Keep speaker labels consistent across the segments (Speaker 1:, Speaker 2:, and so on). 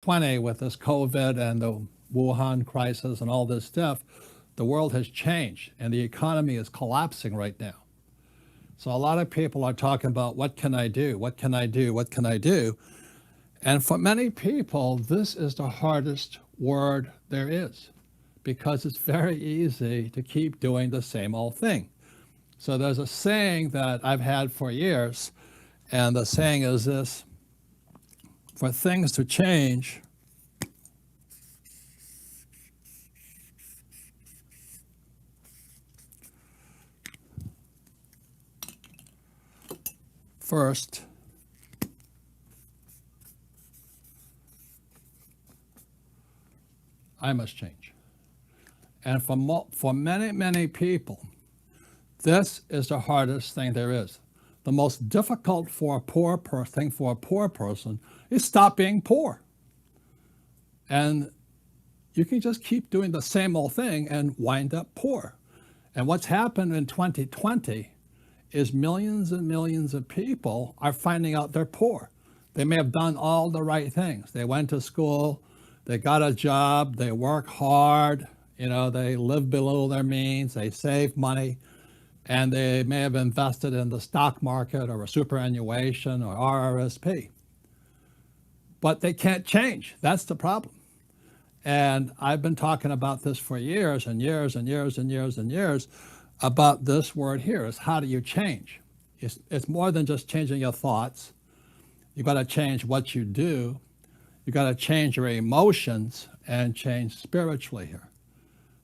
Speaker 1: 2020 with this COVID and the Wuhan crisis and all this stuff, the world has changed and the economy is collapsing right now. So a lot of people are talking about, what can I do? What can I do? What can I do? And for many people, this is the hardest word there is, because it's very easy to keep doing the same old thing. So there's a saying that I've had for years, and the saying is this: for things to change, first, I must change. And for many, many people, this is the hardest thing there is. The most difficult for a poor person is stop being poor. And you can just keep doing the same old thing and wind up poor. And what's happened in 2020 is millions and millions of people are finding out they're poor. They may have done all the right things. They went to school, they got a job, they work hard, they live below their means, they save money, and they may have invested in the stock market or a superannuation or RRSP. But they can't change. That's the problem. And I've been talking about this for years and years and years and years and years about this word here, is how do you change? It's more than just changing your thoughts. You've got to change what you do. You've got to change your emotions and change spiritually here.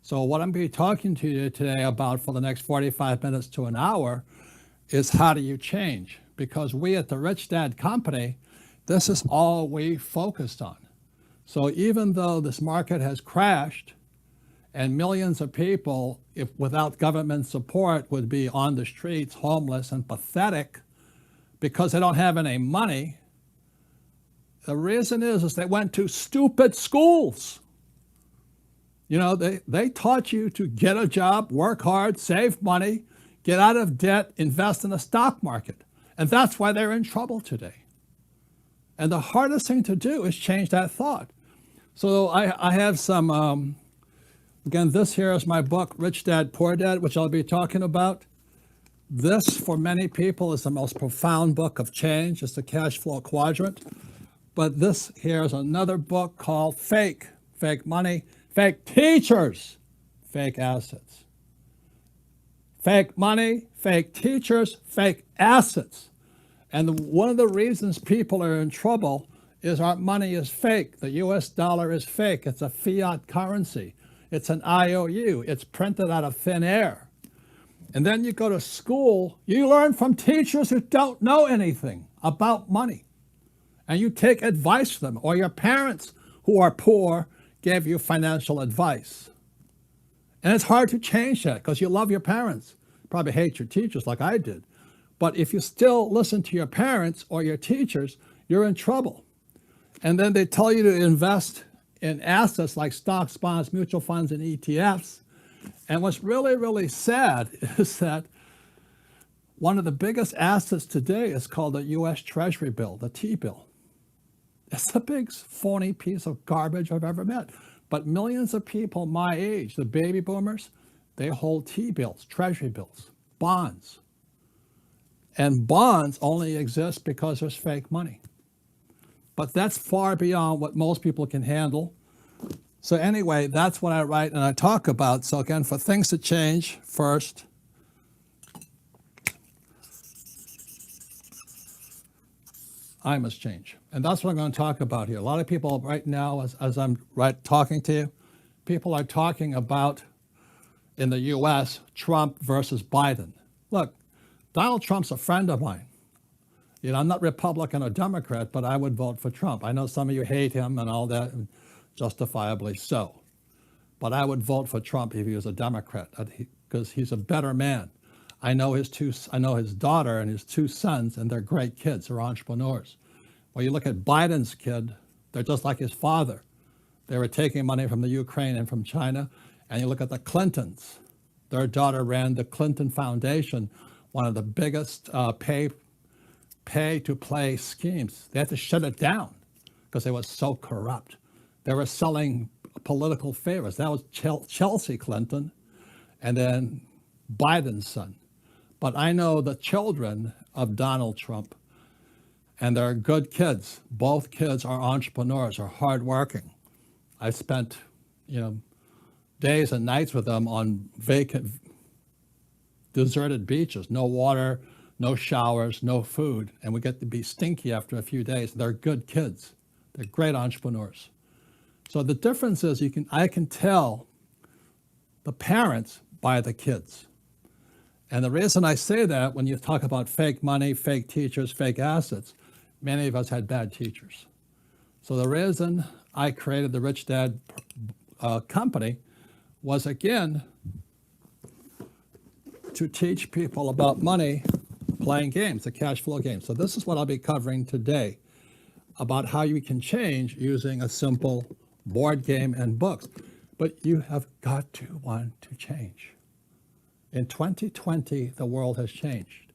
Speaker 1: So what I'm going to be talking to you today about for the next 45 minutes to an hour is how do you change? Because we at the Rich Dad Company, this is all we focused on. So even though this market has crashed and millions of people, if without government support, would be on the streets, homeless and pathetic because they don't have any money, the reason is they went to stupid schools. They taught you to get a job, work hard, save money, get out of debt, invest in the stock market. And that's why they're in trouble today. And the hardest thing to do is change that thought. So I have some, again, this here is my book, Rich Dad, Poor Dad, which I'll be talking about. This, for many people, is the most profound book of change. It's the cash flow quadrant. But this here is another book called Fake Money, Fake Teachers, Fake Assets. Fake money, fake teachers, fake assets. And one of the reasons people are in trouble is our money is fake. The US dollar is fake. It's a fiat currency. It's an IOU. It's printed out of thin air. And then you go to school, you learn from teachers who don't know anything about money. And you take advice from them, or your parents who are poor gave you financial advice. And it's hard to change that because you love your parents. You probably hate your teachers like I did. But if you still listen to your parents or your teachers, you're in trouble. And then they tell you to invest in assets like stocks, bonds, mutual funds, and ETFs. And what's really, really sad is that one of the biggest assets today is called the US Treasury bill, the T-bill. It's the biggest phony piece of garbage I've ever met. But millions of people my age, the baby boomers, they hold T-bills, Treasury bills, bonds. And bonds only exist because there's fake money. But that's far beyond what most people can handle. So anyway, that's what I write and I talk about. So again, for things to change, first, I must change. And that's what I'm going to talk about here. A lot of people right now, as I'm talking to you, people are talking about, in the US, Trump versus Biden. Look, Donald Trump's a friend of mine. I'm not Republican or Democrat, but I would vote for Trump. I know some of you hate him and all that, and justifiably so. But I would vote for Trump if he was a Democrat, because he's a better man. I know his daughter and his two sons, and they're great kids. They're entrepreneurs. Well, you look at Biden's kid, they're just like his father. They were taking money from the Ukraine and from China. And you look at the Clintons. Their daughter ran the Clinton Foundation, one of the biggest pay-to-play schemes. They had to shut it down because they were so corrupt. They were selling political favors. That was Chelsea Clinton and then Biden's son. But I know the children of Donald Trump, and they're good kids. Both kids are entrepreneurs, are hardworking. I spent, days and nights with them on vacant, deserted beaches, no water, no showers, no food, and we get to be stinky after a few days. They're good kids. They're great entrepreneurs. So the difference is I can tell the parents by the kids. And the reason I say that, when you talk about fake money, fake teachers, fake assets, many of us had bad teachers. So the reason I created the Rich Dad company was, again, to teach people about money playing games, the cash flow game. So this is what I'll be covering today, about how you can change using a simple board game and books. But you have got to want to change. In 2020, the world has changed.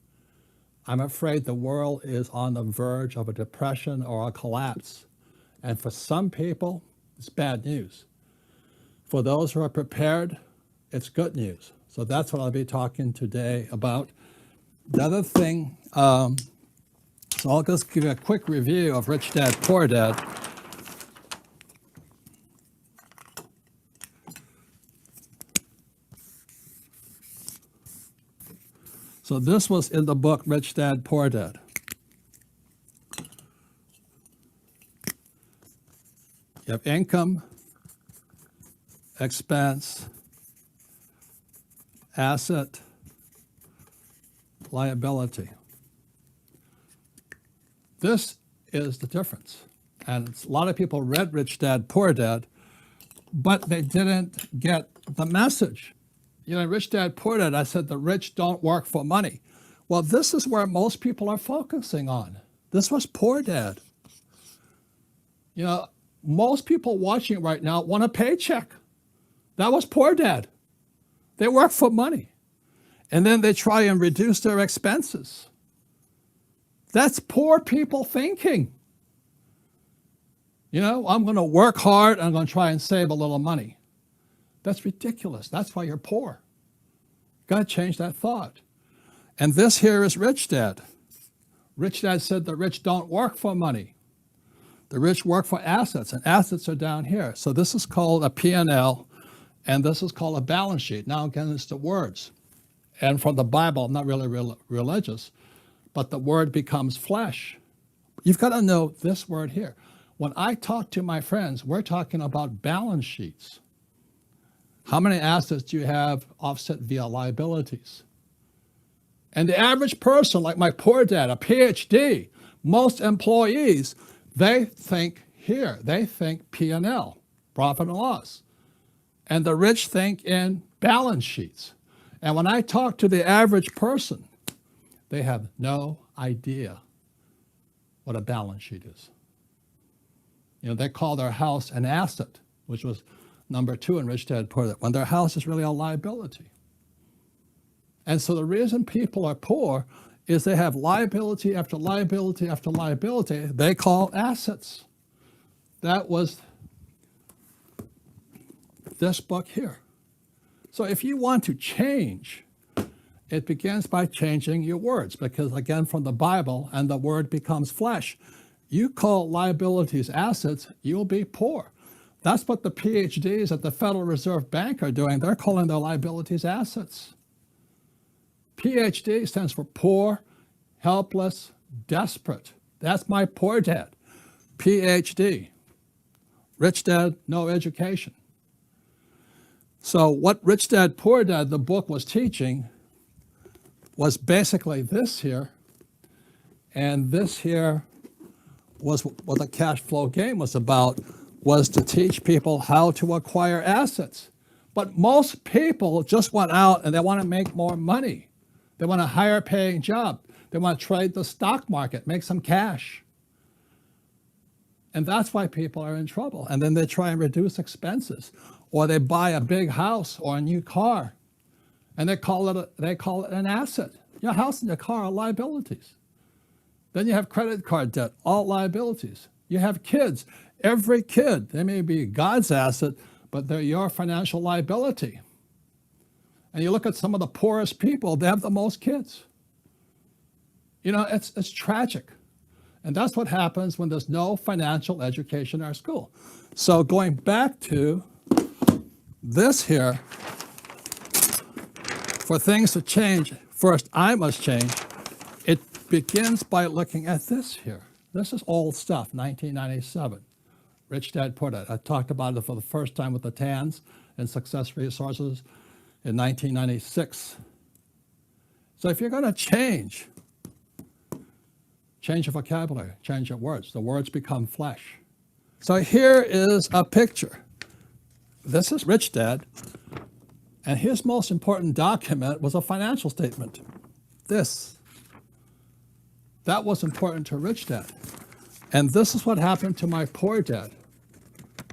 Speaker 1: I'm afraid the world is on the verge of a depression or a collapse. And for some people, it's bad news. For those who are prepared, it's good news. So that's what I'll be talking today about. The other thing, so I'll just give you a quick review of Rich Dad, Poor Dad. So this was in the book, Rich Dad, Poor Dad. You have income, expense, asset, liability. This is the difference. And a lot of people read Rich Dad, Poor Dad, but they didn't get the message. Rich Dad, Poor Dad, I said the rich don't work for money. Well, this is where most people are focusing on. This was Poor Dad. Most people watching right now want a paycheck. That was Poor Dad. They work for money. And then they try and reduce their expenses. That's poor people thinking. I'm going to work hard. I'm going to try and save a little money. That's ridiculous. That's why you're poor. Got to change that thought. And this here is Rich Dad. Rich Dad said the rich don't work for money. The rich work for assets, and assets are down here. So this is called a P&L, and this is called a balance sheet. Now, again, it's the words. And from the Bible, I'm not really religious, but the word becomes flesh. You've got to know this word here. When I talk to my friends, we're talking about balance sheets. How many assets do you have offset via liabilities? And the average person, like my poor dad, a PhD, most employees, they think here. They think P&L, profit and loss. And the rich think in balance sheets. And when I talk to the average person, they have no idea what a balance sheet is. They call their house an asset, which was number 2 in Rich Dad, Poor Dad, when their house is really a liability. And so the reason people are poor is they have liability after liability after liability they call assets. That was this book here. So if you want to change, it begins by changing your words, because again, from the Bible, and the word becomes flesh. You call liabilities assets, you'll be poor. That's what the PhDs at the Federal Reserve Bank are doing. They're calling their liabilities assets. PhD stands for poor, helpless, desperate. That's my poor dad. PhD. Rich Dad, no education. So what Rich Dad, Poor Dad, the book was teaching, was basically this here. And this here was what the cash flow game was about, was to teach people how to acquire assets. But most people just went out and they want to make more money. They want a higher paying job. They want to trade the stock market, make some cash. And that's why people are in trouble. And then they try and reduce expenses, or they buy a big house or a new car, and they call it an asset. Your house and your car are liabilities. Then you have credit card debt, all liabilities. You have kids. Every kid, they may be God's asset, but they're your financial liability. And you look at some of the poorest people, they have the most kids. You know, it's tragic. And that's what happens when there's no financial education in our school. So going back to this here, for things to change, first I must change. It begins by looking at this here. This is old stuff, 1997. Rich Dad, Poor Dad. I talked about it for the first time with the TANs and Success Resources in 1996. So if you're going to change your vocabulary, change your words. The words become flesh. So here is a picture. This is Rich Dad, and his most important document was a financial statement. This. That was important to Rich Dad. And this is what happened to my poor dad,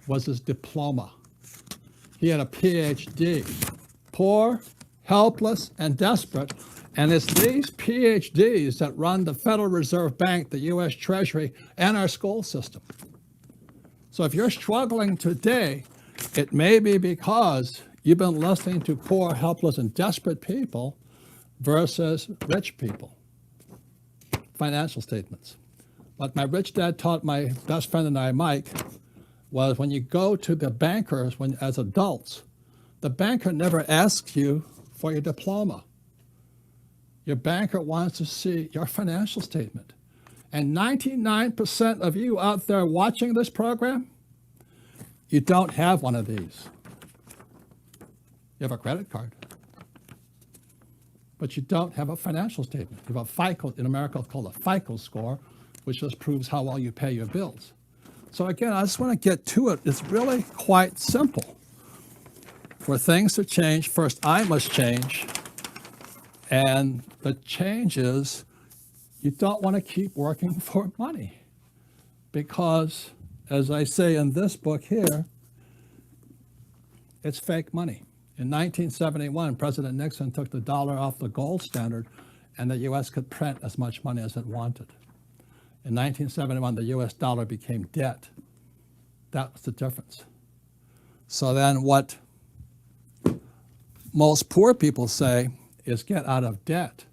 Speaker 1: was his diploma. He had a PhD. Poor, helpless, and desperate. And it's these PhDs that run the Federal Reserve Bank, the US Treasury, and our school system. So if you're struggling today, it may be because you've been listening to poor, helpless, and desperate people versus rich people. Financial statements. What my rich dad taught my best friend and I, Mike, was when you go to the bankers as adults, the banker never asks you for your diploma. Your banker wants to see your financial statement. And 99% of you out there watching this program, you don't have one of these. You have a credit card, but you don't have a financial statement. You have a FICO, in America it's called a FICO score, which just proves how well you pay your bills. So again, I just want to get to it. It's really quite simple. For things to change, first I must change. And the change is you don't want to keep working for money because, as I say in this book here, it's fake money. In 1971, President Nixon took the dollar off the gold standard and the U.S. could print as much money as it wanted. In 1971, the U.S. dollar became debt. That was the difference. So then what most poor people say is get out of debt.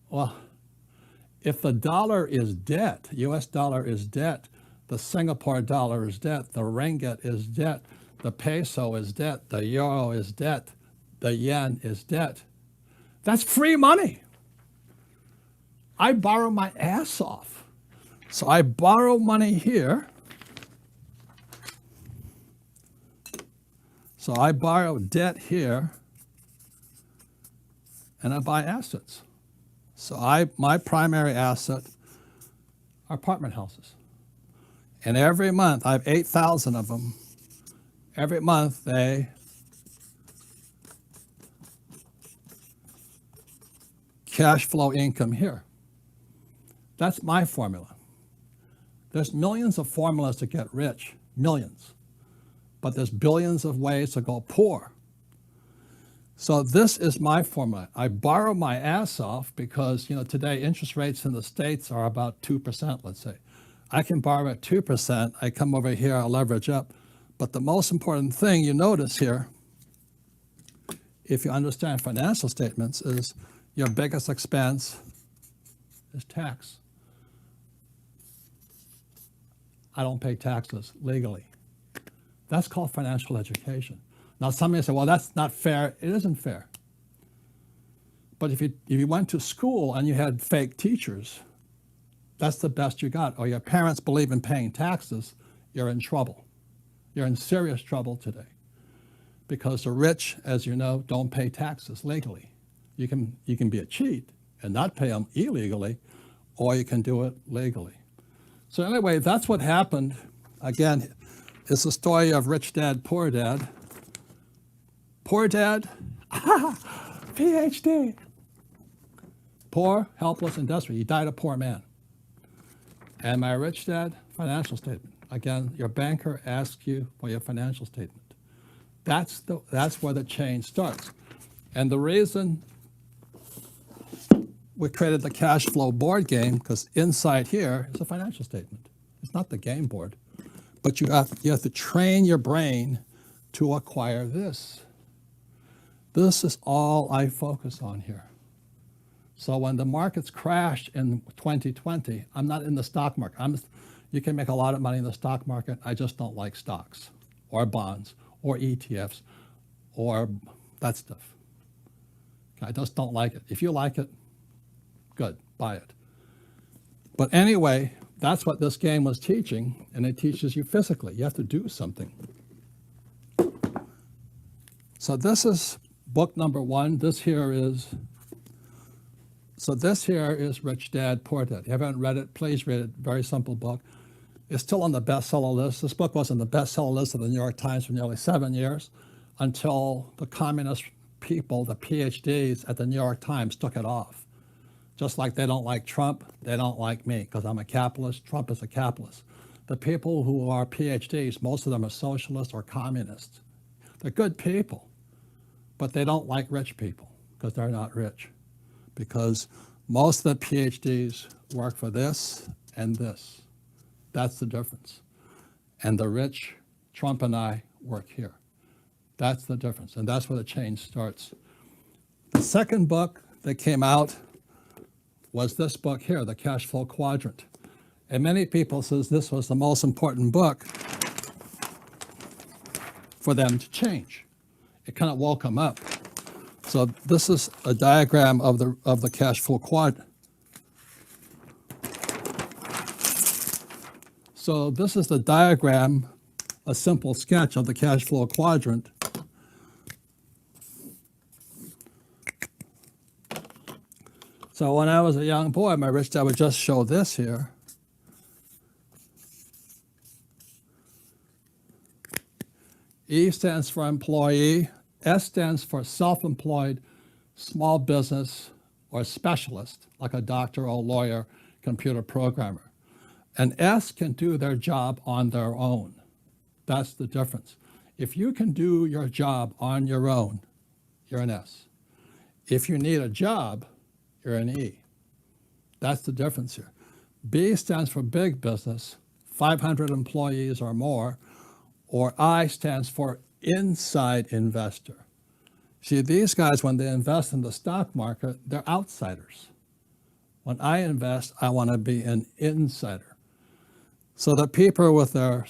Speaker 1: Well, if the dollar is debt, US dollar is debt, the Singapore dollar is debt, the ringgit is debt, the peso is debt, the euro is debt, the yen is debt. That's free money. I borrow my ass off. So I borrow money here. So I borrow debt here, and I buy assets. So my primary asset are apartment houses. And every month, I have 8,000 of them. Every month they cash flow income here. That's my formula. There's millions of formulas to get rich, millions. But there's billions of ways to go poor. So this is my formula. I borrow my ass off because, today interest rates in the States are about 2%, let's say. I can borrow at 2%. I come over here, I leverage up. But the most important thing you notice here, if you understand financial statements, is your biggest expense is tax. I don't pay taxes legally. That's called financial education. Now, some may say, well, that's not fair. It isn't fair. But if you went to school and you had fake teachers, that's the best you got. Or your parents believe in paying taxes, you're in trouble. You're in serious trouble today. Because the rich, as you know, don't pay taxes legally. You can be a cheat and not pay them illegally, or you can do it legally. So anyway, that's what happened. Again, it's the story of Rich Dad, Poor Dad. Poor dad, PhD. Poor, helpless, and desperate. He died a poor man. And my rich dad, financial statement. Again, your banker asks you for your financial statement. That's where the change starts. And the reason we created the cash flow board game, because inside here is a financial statement. It's not the game board. But you have to train your brain to acquire this. This is all I focus on here. So when the markets crashed in 2020, I'm not in the stock market. You can make a lot of money in the stock market. I just don't like stocks or bonds or ETFs or that stuff. I just don't like it. If you like it, good, buy it. But anyway, that's what this game was teaching, and it teaches you physically. You have to do something. So this is book number 1. This here is Rich Dad, Poor Dad. If you haven't read it, please read it. Very simple book. It's still on the bestseller list. This book was on the bestseller list of the New York Times for nearly 7 years until the communist people, the PhDs at the New York Times, took it off. Just like they don't like Trump, they don't like me because I'm a capitalist. Trump is a capitalist. The people who are PhDs, most of them are socialists or communists. They're good people, but they don't like rich people because they're not rich. Because most of the PhDs work for this and this. That's the difference. And the rich, Trump and I, work here. That's the difference. And that's where the change starts. The second book that came out was this book here, The Cash Flow Quadrant. And many people says this was the most important book for them to change. It kind of woke them up. So this is a diagram of the cash flow quadrant. So this is the diagram, a simple sketch of the cash flow quadrant. So when I was a young boy, my rich dad would just show this here. E stands for employee. S stands for self-employed, small business, or specialist, like a doctor or lawyer, computer programmer. And S can do their job on their own. That's the difference. If you can do your job on your own, you're an S. If you need a job, you're an E. That's the difference here. B stands for big business, 500 employees or more, or I stands for inside investor. See, these guys, when they invest in the stock market, they're outsiders. When I invest, I want to be an insider. So the people with their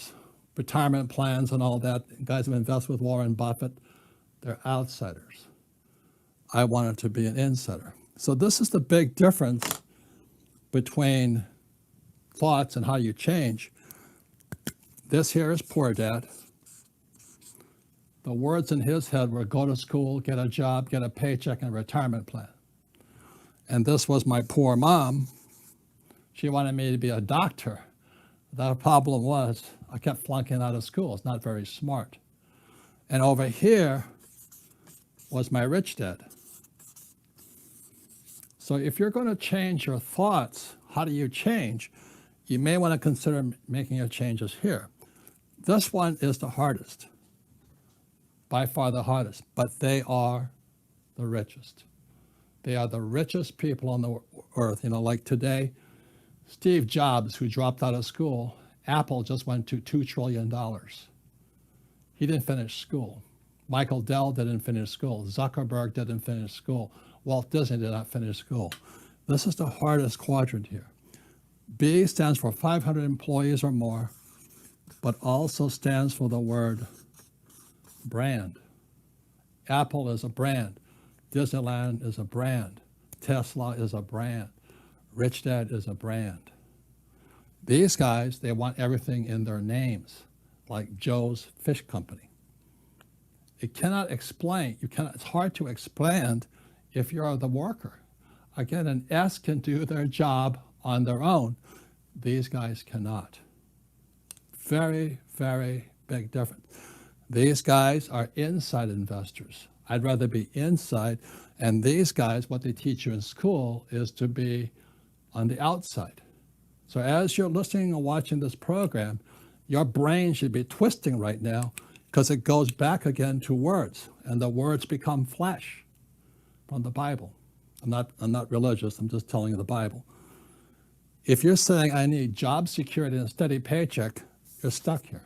Speaker 1: retirement plans and all that, guys who invest with Warren Buffett, they're outsiders. I wanted to be an insider. So this is the big difference between thoughts and how you change. This here is Poor Dad. The words in his head were go to school, get a job, get a paycheck, and a retirement plan. And this was my poor mom. She wanted me to be a doctor. The problem was I kept flunking out of school. It's not very smart. And over here was my rich dad. So if you're going to change your thoughts, how do you change? You may want to consider making your changes here. This one is the hardest, by far the hardest, but they are the richest. They are the richest people on the earth. You know, like today, Steve Jobs, who dropped out of school, Apple just went to $2 trillion. He didn't finish school. Michael Dell didn't finish school. Zuckerberg didn't finish school. Walt Disney did not finish school. This is the hardest quadrant here. B stands for 500 employees or more, but also stands for the word brand. Apple is a brand. Disneyland is a brand. Tesla is a brand. Rich Dad is a brand. These guys, they want everything in their names, like Joe's Fish Company. It cannot explain, it's hard to explain if you're the worker. Again, an S can do their job on their own. These guys cannot. Very, very big difference. These guys are inside investors. I'd rather be inside. And these guys, what they teach you in school is to be on the outside. So as you're listening and watching this program, your brain should be twisting right now because it goes back again to words, and the words become flesh from the Bible. I'm not religious, I'm just telling you the Bible. If you're saying I need job security and a steady paycheck, you're stuck here.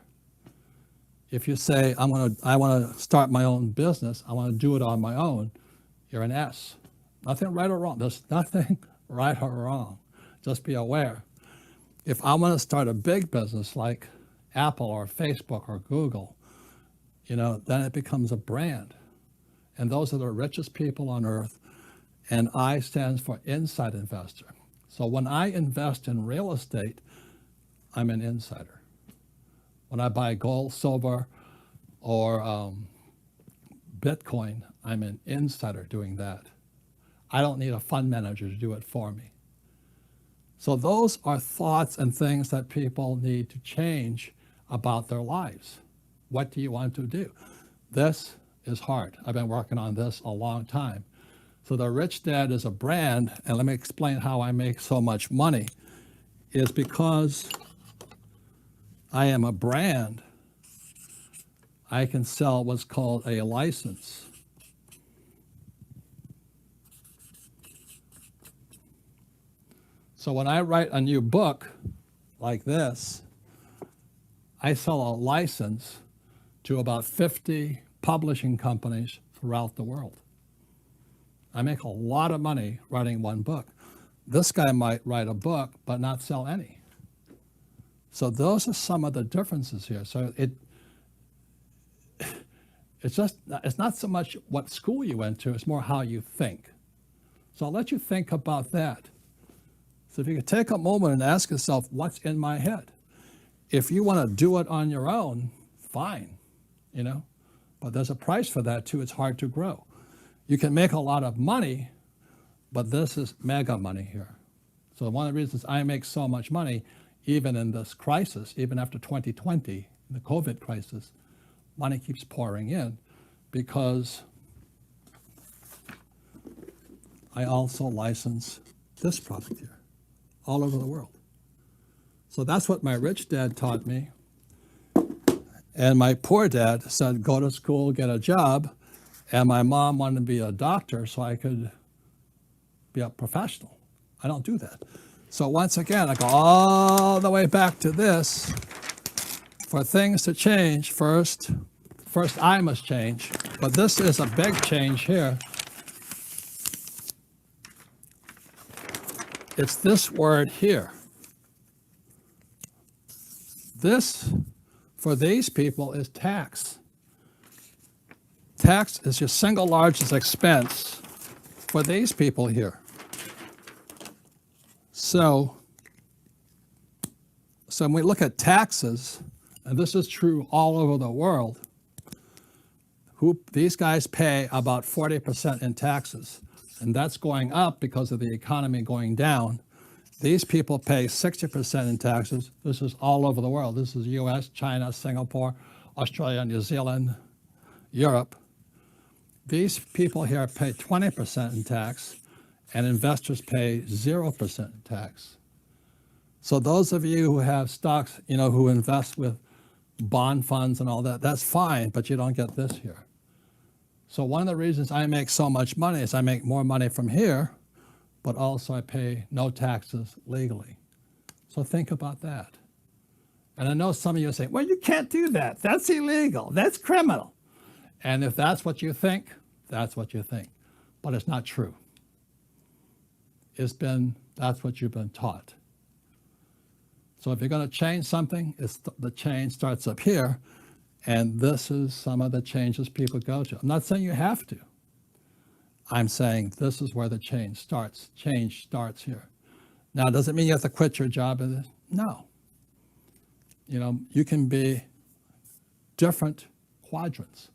Speaker 1: If you say I want to start my own business, I want to do it on my own, you're an S. Nothing right or wrong. There's nothing right or wrong. Just be aware. If I want to start a big business like Apple or Facebook or Google, then it becomes a brand. And those are the richest people on earth. And I stands for inside investor. So when I invest in real estate, I'm an insider. When I buy gold, silver, or Bitcoin, I'm an insider doing that. I don't need a fund manager to do it for me. So those are thoughts and things that people need to change about their lives. What do you want to do? This is hard. I've been working on this a long time. So the Rich Dad is a brand, and let me explain how I make so much money, is because I am a brand. I can sell what's called a license. So when I write a new book like this, I sell a license to about 50 publishing companies throughout the world. I make a lot of money writing one book. This guy might write a book but not sell any. So those are some of the differences here. So it's not so much what school you went to, it's more how you think. So I'll let you think about that. So if you could take a moment and ask yourself, what's in my head? If you want to do it on your own, fine, but there's a price for that too. It's hard to grow. You can make a lot of money, but this is mega money here. So one of the reasons I make so much money, even in this crisis, even after 2020, the COVID crisis, money keeps pouring in because I also license this product here all over the world. So that's what my rich dad taught me. And my poor dad said, go to school, get a job. And my mom wanted to be a doctor so I could be a professional. I don't do that. So once again, I go all the way back to this. For things to change, first I must change. But this is a big change here. It's this word here. This, for these people, is tax. Tax is your single largest expense for these people here. So when we look at taxes, and this is true all over the world, these guys pay about 40% in taxes. And that's going up because of the economy going down. These people pay 60% in taxes. This is all over the world. This is US, China, Singapore, Australia, New Zealand, Europe. These people here pay 20% in tax, and investors pay 0% in tax. So those of you who have stocks, who invest with bond funds and all that, that's fine, but you don't get this here. So one of the reasons I make so much money is I make more money from here, but also I pay no taxes legally. So think about that. And I know some of you say, well, you can't do that. That's illegal. That's criminal. And if that's what you think, that's what you think. But it's not true. That's what you've been taught. So if you're going to change something, the change starts up here. And this is some of the changes people go to. I'm not saying you have to. I'm saying this is where the change starts. Change starts here. Now, does it mean you have to quit your job? No. You can be different quadrants.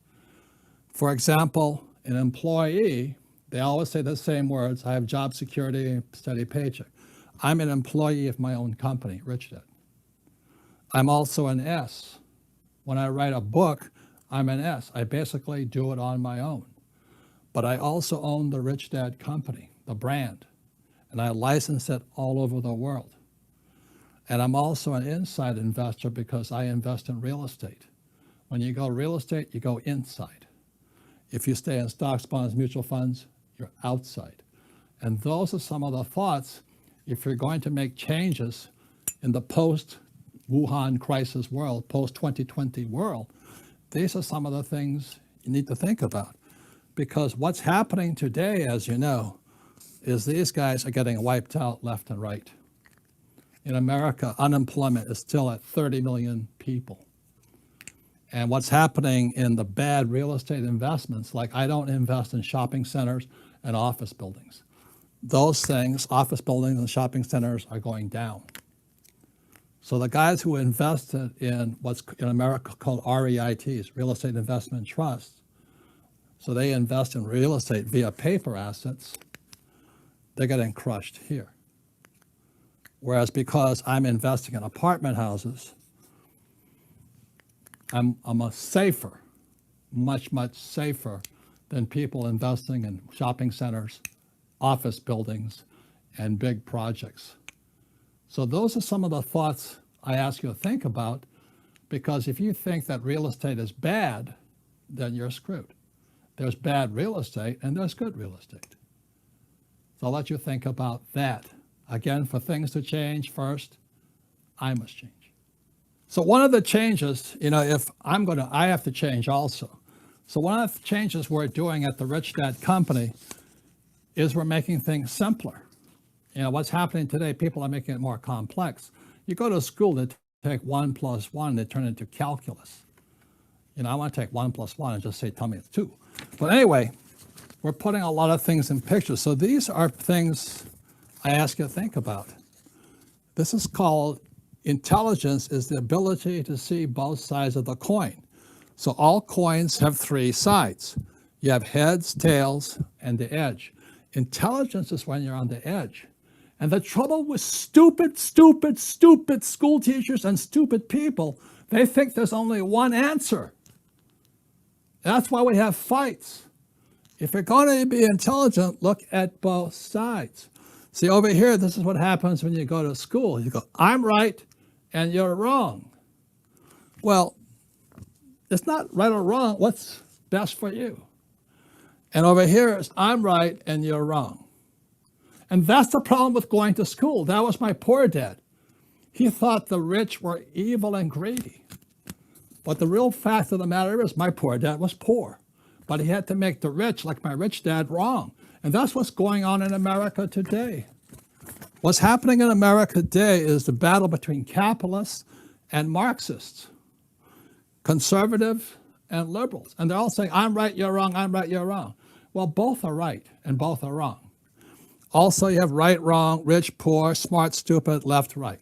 Speaker 1: For example, an employee, they always say the same words. I have job security, steady paycheck. I'm an employee of my own company, Rich Dad. I'm also an S. When I write a book, I'm an S. I basically do it on my own. But I also own the Rich Dad company, the brand, and I license it all over the world. And I'm also an inside investor because I invest in real estate. When you go real estate, you go inside. If you stay in stocks, bonds, mutual funds, you're outside. And those are some of the thoughts if you're going to make changes in the post-Wuhan crisis world, post-2020 world, these are some of the things you need to think about. Because what's happening today, as you know, is these guys are getting wiped out left and right. In America, unemployment is still at 30 million people. And what's happening in the bad real estate investments, like I don't invest in shopping centers and office buildings. Those things, office buildings and shopping centers, are going down. So the guys who invested in what's in America called REITs, real estate investment trusts, so they invest in real estate via paper assets, they're getting crushed here. Whereas because I'm investing in apartment houses, I'm a safer, much safer than people investing in shopping centers, office buildings, and big projects. So those are some of the thoughts I ask you to think about, because if you think that real estate is bad, then you're screwed. There's bad real estate and there's good real estate. So I'll let you think about that. Again, for things to change, first, I must change. So one of the changes, if I have to change also. So one of the changes we're doing at the Rich Dad Company is we're making things simpler. What's happening today, people are making it more complex. You go to school to take 1 + 1, they turn it into calculus. I want to take 1 + 1 and just say, tell me it's 2. But anyway, we're putting a lot of things in pictures. So these are things I ask you to think about. This is called intelligence, is the ability to see both sides of the coin. So all coins have 3 sides. You have heads, tails, and the edge. Intelligence is when you're on the edge. And the trouble with stupid school teachers and stupid people, they think there's only one answer. That's why we have fights. If you're going to be intelligent, look at both sides. See, over here, this is what happens when you go to school. You go, I'm right and you're wrong. Well, it's not right or wrong. What's best for you? And over here is I'm right and you're wrong. And that's the problem with going to school. That was my poor dad. He thought the rich were evil and greedy. But the real fact of the matter is my poor dad was poor. But he had to make the rich, like my rich dad, wrong. And that's what's going on in America today. What's happening in America today is the battle between capitalists and Marxists, conservative and liberals. And they're all saying, I'm right, you're wrong, I'm right, you're wrong. Well, both are right and both are wrong. Also, you have right, wrong, rich, poor, smart, stupid, left, right.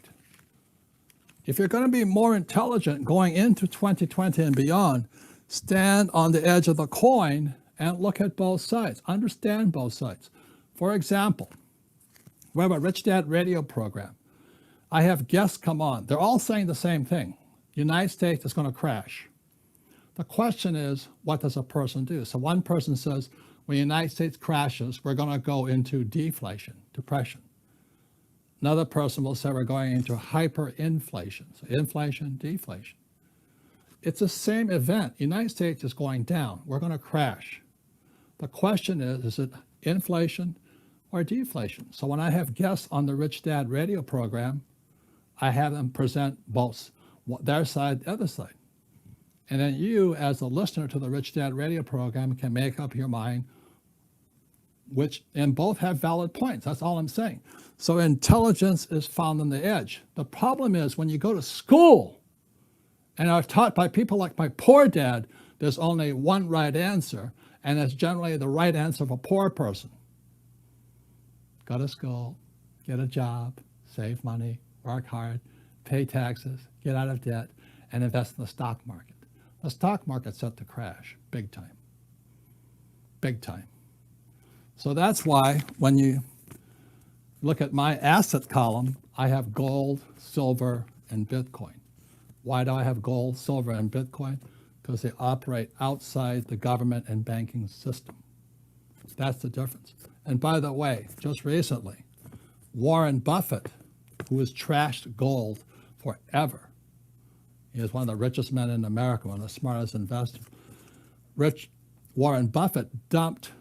Speaker 1: If you're going to be more intelligent going into 2020 and beyond, stand on the edge of the coin and look at both sides. Understand both sides. For example, we have a Rich Dad radio program. I have guests come on. They're all saying the same thing. The United States is going to crash. The question is, what does a person do? So one person says, when the United States crashes, we're going to go into deflation, depression. Another person will say we're going into hyperinflation. So inflation, deflation. It's the same event. The United States is going down. We're going to crash. The question is it inflation or deflation? So when I have guests on the Rich Dad radio program, I have them present both their side, the other side. And then you, as a listener to the Rich Dad radio program, can make up your mind and both have valid points. That's all I'm saying. So intelligence is found on the edge. The problem is when you go to school and are taught by people like my poor dad, there's only one right answer, and it's generally the right answer of a poor person. Go to school, get a job, save money, work hard, pay taxes, get out of debt, and invest in the stock market. The stock market's set to crash big time. Big time. So that's why when you look at my asset column, I have gold, silver, and Bitcoin. Why do I have gold, silver, and Bitcoin? Because they operate outside the government and banking system. That's the difference. And by the way, just recently, Warren Buffett, who has trashed gold forever, he is one of the richest men in America, one of the smartest investors. Warren Buffett dumped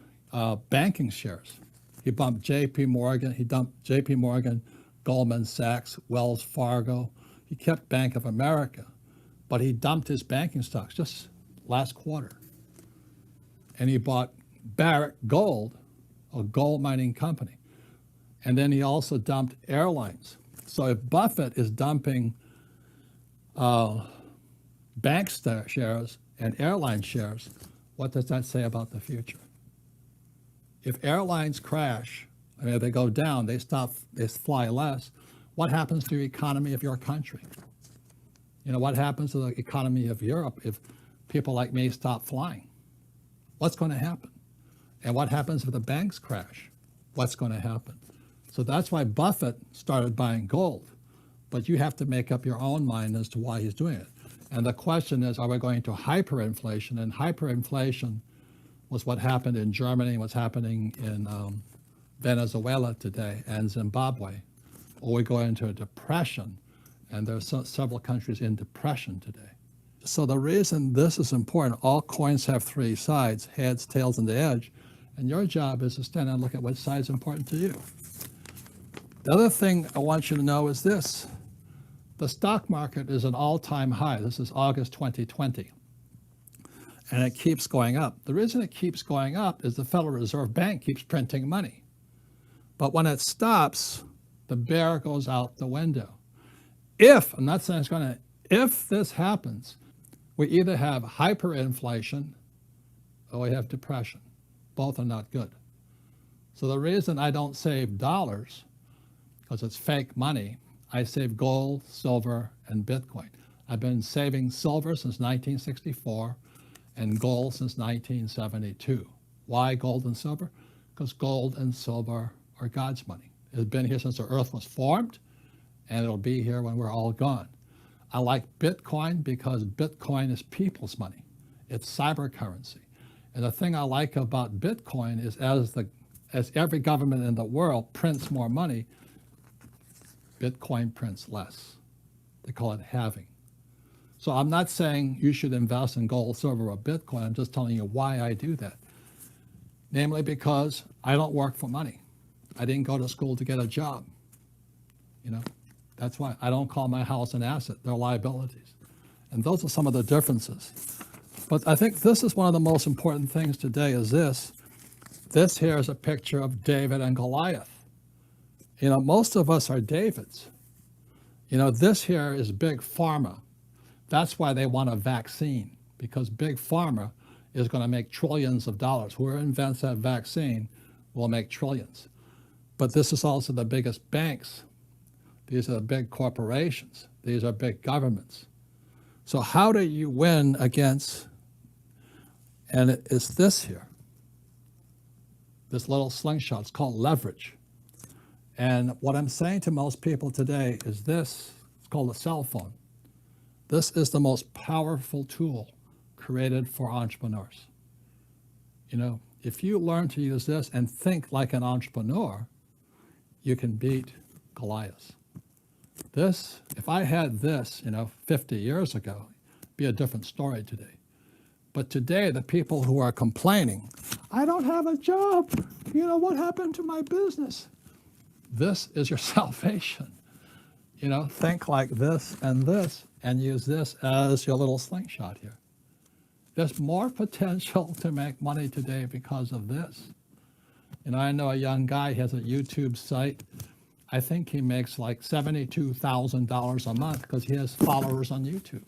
Speaker 1: banking shares. He dumped J.P. Morgan Goldman Sachs, Wells Fargo. He kept Bank of America, but he dumped his banking stocks just last quarter. And he bought Barrick Gold, a gold mining company. And then he also dumped airlines. So if Buffett is dumping bank shares and airline shares, what does that say about the future? If airlines crash, I mean, if they go down, they fly less, what happens to the economy of your country? You know, what happens to the economy of Europe if people like me stop flying? What's going to happen? And what happens if the banks crash? What's going to happen? So that's why Buffett started buying gold. But you have to make up your own mind as to why he's doing it. And the question is, are we going to hyperinflation? And hyperinflation was what happened in Germany, what's happening in Venezuela today, and Zimbabwe. Or we go into a depression, and there are several countries in depression today. So the reason this is important, all coins have three sides, heads, tails, and the edge. And your job is to stand and look at what side is important to you. The other thing I want you to know is this. The stock market is an all-time high. This is August 2020. And it keeps going up. The reason it keeps going up is the Federal Reserve Bank keeps printing money. But when it stops, the bear goes out the window. I'm not saying it's going to, if this happens, we either have hyperinflation or we have depression. Both are not good. So the reason I don't save dollars, because it's fake money, I save gold, silver, and Bitcoin. I've been saving silver since 1964 and gold since 1972. Why gold and silver? Because gold and silver are God's money. It's been here since the earth was formed, and it'll be here when we're all gone. I like Bitcoin because Bitcoin is people's money. It's cyber currency. And the thing I like about Bitcoin is as every government in the world prints more money, Bitcoin prints less. They call it halving. So I'm not saying you should invest in gold, silver, or Bitcoin. I'm just telling you why I do that. Namely because I don't work for money. I didn't go to school to get a job. You know, that's why I don't call my house an asset. They're liabilities. And those are some of the differences. But I think this is one of the most important things today is this. This here is a picture of David and Goliath. You know, most of us are Davids. You know, this here is Big Pharma. That's why they want a vaccine, because Big Pharma is going to make trillions of dollars. Whoever invents that vaccine will make trillions. But this is also the biggest banks. These are the big corporations. These are big governments. So how do you win against, and it's this here, this little slingshot. It's called leverage. And what I'm saying to most people today is this. It's called a cell phone. This is the most powerful tool created for entrepreneurs. You know, if you learn to use this and think like an entrepreneur, you can beat Goliath. This, if I had this, 50 years ago, it'd be a different story today. But today, the people who are complaining, I don't have a job. What happened to my business? This is your salvation. Think like this, and use this as your little slingshot here. There's more potential to make money today because of this. I know a young guy has a YouTube site. I think he makes like $72,000 a month because he has followers on YouTube.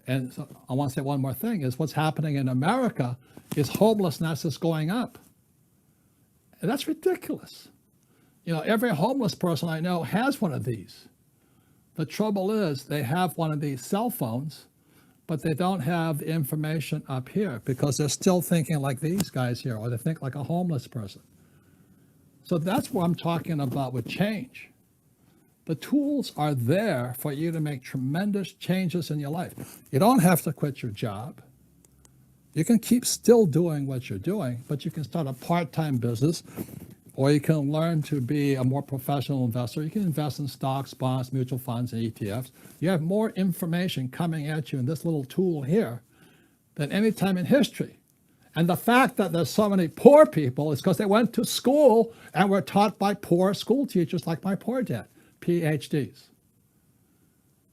Speaker 1: And so I want to say one more thing is what's happening in America is homelessness is going up. And that's ridiculous. Every homeless person I know has one of these. The trouble is they have one of these cell phones, but they don't have the information up here because they're still thinking like these guys here, or they think like a homeless person. So that's what I'm talking about with change. The tools are there for you to make tremendous changes in your life. You don't have to quit your job. You can keep still doing what you're doing, but you can start a part-time business, or you can learn to be a more professional investor. You can invest in stocks, bonds, mutual funds, and ETFs. You have more information coming at you in this little tool here than any time in history. And the fact that there's so many poor people is because they went to school and were taught by poor school teachers like my poor dad, PhDs.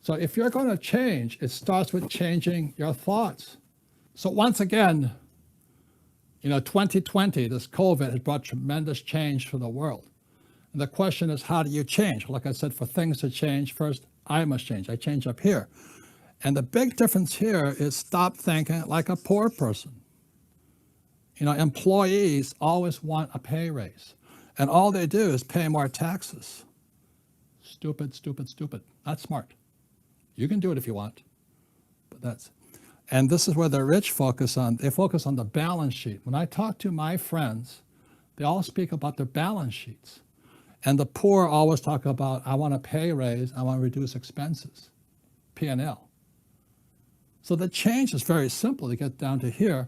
Speaker 1: So if you're going to change, it starts with changing your thoughts. So once again, 2020, this COVID has brought tremendous change for the world. And the question is, how do you change? Like I said, for things to change, first, I must change. I change up here. And the big difference here is stop thinking like a poor person. Employees always want a pay raise. And all they do is pay more taxes. Stupid, stupid, stupid. Not smart. You can do it if you want. And this is where the rich focus on. They focus on the balance sheet. When I talk to my friends, they all speak about their balance sheets. And the poor always talk about, I want a pay raise, I want to reduce expenses, P&L. So the change is very simple to get down to here.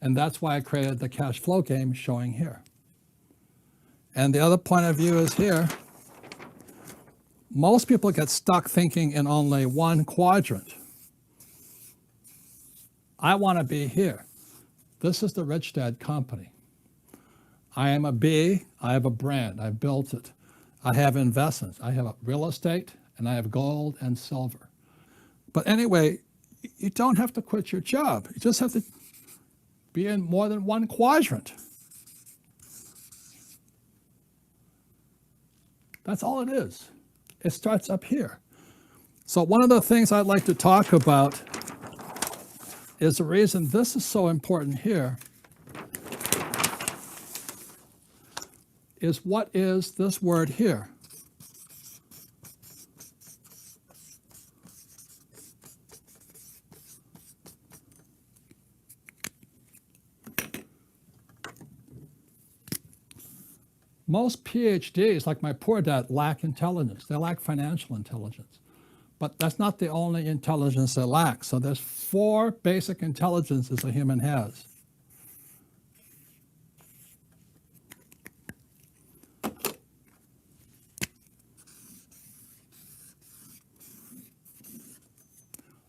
Speaker 1: And that's why I created the cash flow game showing here. And the other point of view is here. Most people get stuck thinking in only one quadrant. I want to be here. This is the Rich Dad Company. I am a B. I have a brand. I've built it. I have investments. I have real estate, and I have gold and silver. But anyway, you don't have to quit your job. You just have to be in more than one quadrant. That's all it is. It starts up here. So one of the things I'd like to talk about is the reason this is so important here is what is this word here? Most PhDs, like my poor dad, lack intelligence. They lack financial intelligence. But that's not the only intelligence they lack. So there's 4 basic intelligences a human has.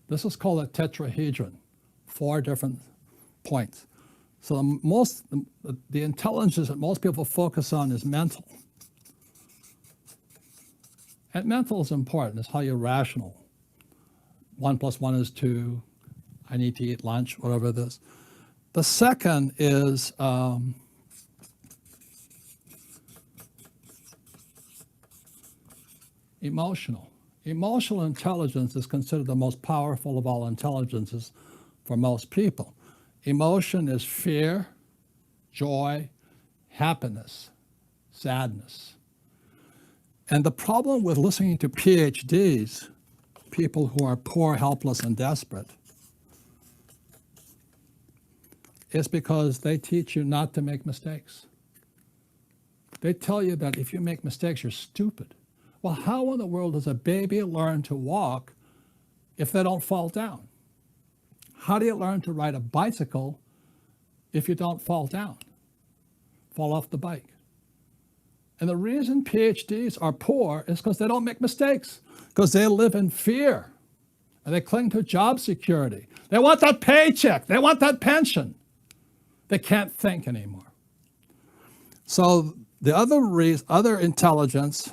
Speaker 1: This is called a tetrahedron, 4 different points. So the intelligence that most people focus on is mental. And mental is important. It's how you're rational. 1 + 1 is 2. I need to eat lunch, whatever it is. The second is emotional. Emotional intelligence is considered the most powerful of all intelligences for most people. Emotion is fear, joy, happiness, sadness. And the problem with listening to PhDs, people who are poor, helpless, and desperate, is because they teach you not to make mistakes. They tell you that if you make mistakes, you're stupid. Well, how in the world does a baby learn to walk if they don't fall down? How do you learn to ride a bicycle if you don't fall down, fall off the bike? And the reason PhDs are poor is because they don't make mistakes, because they live in fear and they cling to job security. They want that paycheck. They want that pension. They can't think anymore. So the other intelligence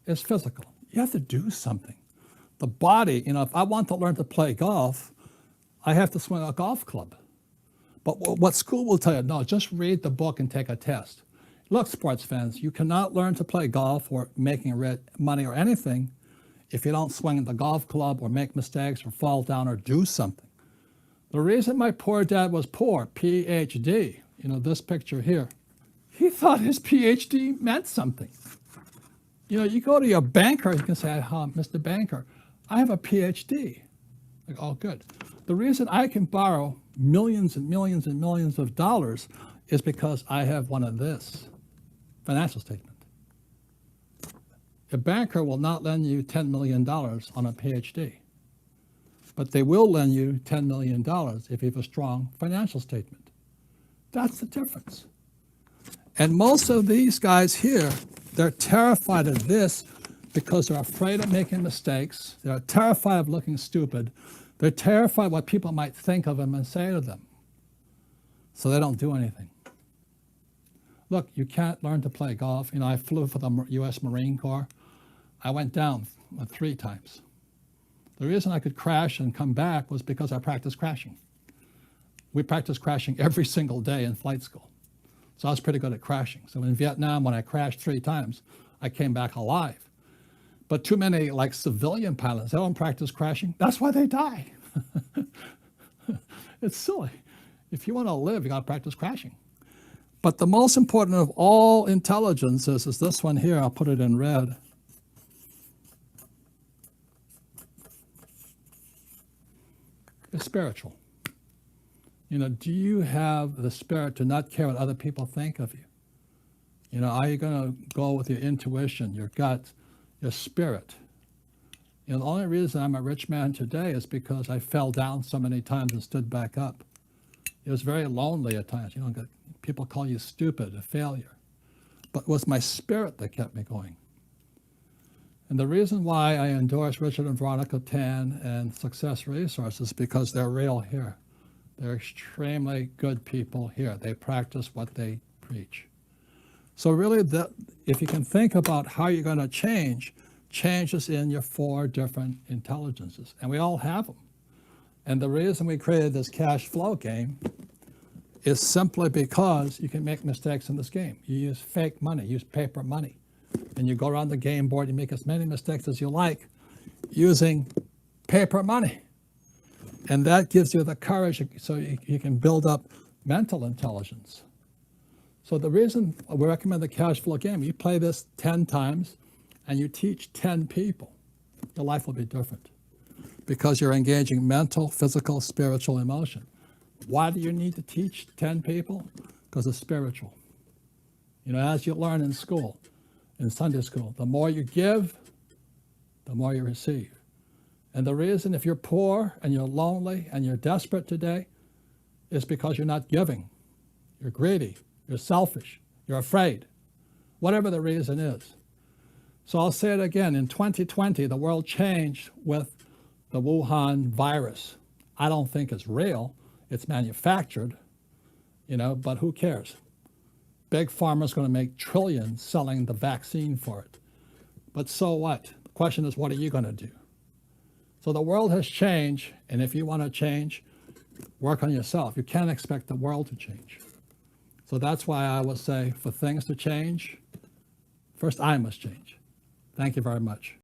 Speaker 1: is physical. You have to do something. The body, if I want to learn to play golf, I have to swing a golf club. But what school will tell you, no, just read the book and take a test. Look, sports fans, you cannot learn to play golf or making money or anything if you don't swing the golf club or make mistakes or fall down or do something. The reason my poor dad was poor, PhD, this picture here, he thought his PhD meant something. You go to your banker, you can say, Mr. Banker, I have a PhD. Like, oh, good. The reason I can borrow millions and millions and millions of dollars is because I have one of this financial statement. A banker will not lend you $10 million on a PhD, but they will lend you $10 million if you have a strong financial statement. That's the difference. And most of these guys here, they're terrified of this because they're afraid of making mistakes. They're terrified of looking stupid. They're terrified what people might think of them and say to them. So they don't do anything. Look, you can't learn to play golf. I flew for the U.S. Marine Corps. I went down 3 times. The reason I could crash and come back was because I practiced crashing. We practiced crashing every single day in flight school. So I was pretty good at crashing. So in Vietnam, when I crashed 3 times, I came back alive. But too many civilian pilots, they don't practice crashing. That's why they die. It's silly. If you want to live, you got to practice crashing. But the most important of all intelligences is this one here. I'll put it in red. It's spiritual. Do you have the spirit to not care what other people think of you? Are you going to go with your intuition, your gut, your spirit? The only reason I'm a rich man today is because I fell down so many times and stood back up. It was very lonely at times. People call you stupid, a failure. But it was my spirit that kept me going. And the reason why I endorse Richard and Veronica Tan and Success Resources is because they're real here. They're extremely good people here. They practice what they preach. So really, if you can think about how you're going to change, changes in your 4 different intelligences. And we all have them. And the reason we created this cash flow game is simply because you can make mistakes in this game. You use fake money, use paper money. And you go around the game board, you make as many mistakes as you like using paper money. And that gives you the courage so you can build up mental intelligence. So the reason we recommend the cash flow game, you play this 10 times and you teach 10 people, your life will be different because you're engaging mental, physical, spiritual, emotion. Why do you need to teach 10 people? Because it's spiritual. As you learn in school, in Sunday school, the more you give, the more you receive. And the reason if you're poor and you're lonely and you're desperate today is because you're not giving. You're greedy, you're selfish, you're afraid, whatever the reason is. So I'll say it again, in 2020, the world changed with the Wuhan virus. I don't think it's real, it's manufactured, but who cares? Big Pharma's going to make trillions selling the vaccine for it. But so what? The question is, what are you going to do? So the world has changed, and if you want to change, work on yourself. You can't expect the world to change. So that's why I would say for things to change, first I must change. Thank you very much.